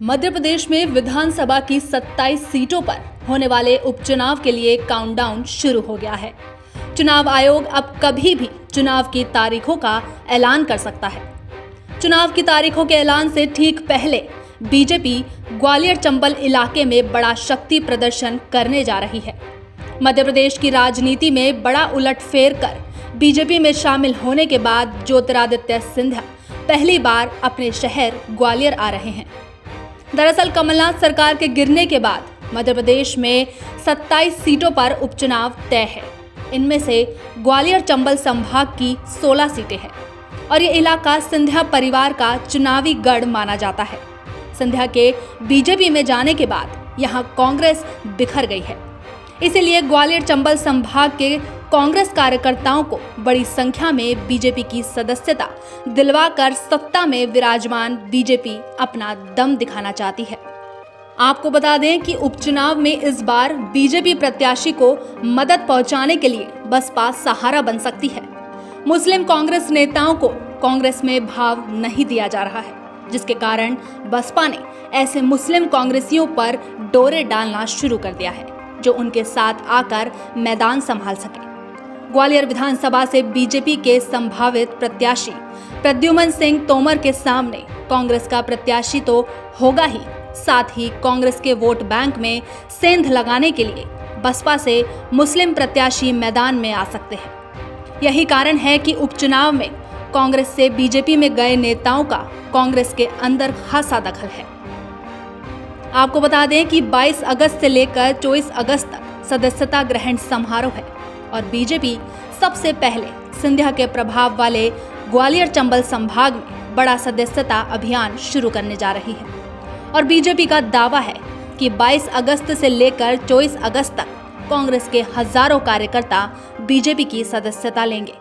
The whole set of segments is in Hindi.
मध्य प्रदेश में विधानसभा की 27 सीटों पर होने वाले उपचुनाव के लिए काउंटडाउन शुरू हो गया है। चुनाव आयोग अब कभी भी चुनाव की तारीखों का ऐलान कर सकता है। चुनाव की तारीखों के ऐलान से ठीक पहले बीजेपी ग्वालियर चंबल इलाके में बड़ा शक्ति प्रदर्शन करने जा रही है। मध्य प्रदेश की राजनीति में बड़ा उलटफेर कर बीजेपी में शामिल होने के बाद ज्योतिरादित्य सिंधिया पहली बार अपने शहर ग्वालियर आ रहे हैं। दरअसल कमलनाथ सरकार के गिरने के बाद मध्य प्रदेश में 27 सीटों पर उपचुनाव तय है। इनमें से ग्वालियर चंबल संभाग की 16 सीटें हैं और ये इलाका सिंधिया परिवार का चुनावी गढ़ माना जाता है। सिंधिया के बीजेपी में जाने के बाद यहाँ कांग्रेस बिखर गई है। इसीलिए ग्वालियर चंबल संभाग के कांग्रेस कार्यकर्ताओं को बड़ी संख्या में बीजेपी की सदस्यता दिलवाकर सत्ता में विराजमान बीजेपी अपना दम दिखाना चाहती है। आपको बता दें कि उपचुनाव में इस बार बीजेपी प्रत्याशी को मदद पहुंचाने के लिए बसपा सहारा बन सकती है। मुस्लिम कांग्रेस नेताओं को कांग्रेस में भाव नहीं दिया जा रहा है, जिसके कारण बसपा ने ऐसे मुस्लिम कांग्रेसियों पर डोरे डालना शुरू कर दिया है जो उनके साथ आकर मैदान संभाल सके। ग्वालियर विधानसभा से बीजेपी के संभावित प्रत्याशी प्रद्युमन सिंह तोमर के सामने कांग्रेस का प्रत्याशी तो होगा ही, साथ ही कांग्रेस के वोट बैंक में सेंध लगाने के लिए बसपा से मुस्लिम प्रत्याशी मैदान में आ सकते हैं। यही कारण है कि उपचुनाव में कांग्रेस से बीजेपी में गए नेताओं का कांग्रेस के अंदर खासा दखल है। आपको बता दें कि 22 अगस्त से लेकर 24 अगस्त तक सदस्यता ग्रहण समारोह है और बीजेपी सबसे पहले सिंधिया के प्रभाव वाले ग्वालियर चंबल संभाग में बड़ा सदस्यता अभियान शुरू करने जा रही है और बीजेपी का दावा है कि 22 अगस्त से लेकर 24 अगस्त तक कांग्रेस के हजारों कार्यकर्ता बीजेपी की सदस्यता लेंगे।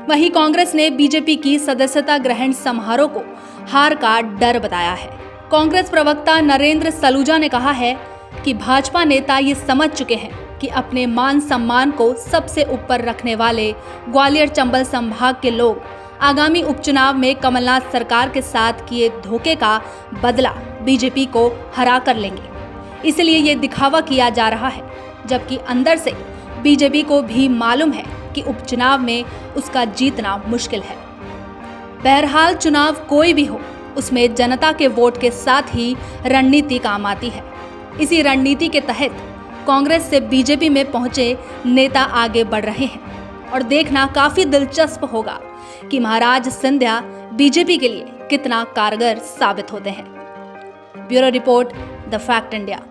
वहीं कांग्रेस ने बीजेपी की सदस्यता ग्रहण समारोह को हार का डर बताया है। कांग्रेस प्रवक्ता नरेंद्र सलूजा ने कहा है कि भाजपा नेता ये समझ चुके हैं कि अपने मान सम्मान को सबसे ऊपर रखने वाले ग्वालियर चंबल संभाग के लोग आगामी उपचुनाव में कमलनाथ सरकार के साथ किए धोखे का बदला बीजेपी को हरा कर लेंगे। इसलिए ये दिखावा किया जा रहा है, जबकि अंदर से बीजेपी को भी मालूम है कि उपचुनाव में उसका जीतना मुश्किल है। बहरहाल चुनाव कोई भी हो, उसमें जनता के वोट के साथ ही रणनीति काम आती है। इसी रणनीति के तहत कांग्रेस से बीजेपी में पहुंचे नेता आगे बढ़ रहे हैं और देखना काफी दिलचस्प होगा कि महाराज सिंधिया बीजेपी के लिए कितना कारगर साबित होते हैं। Bureau report, the fact India.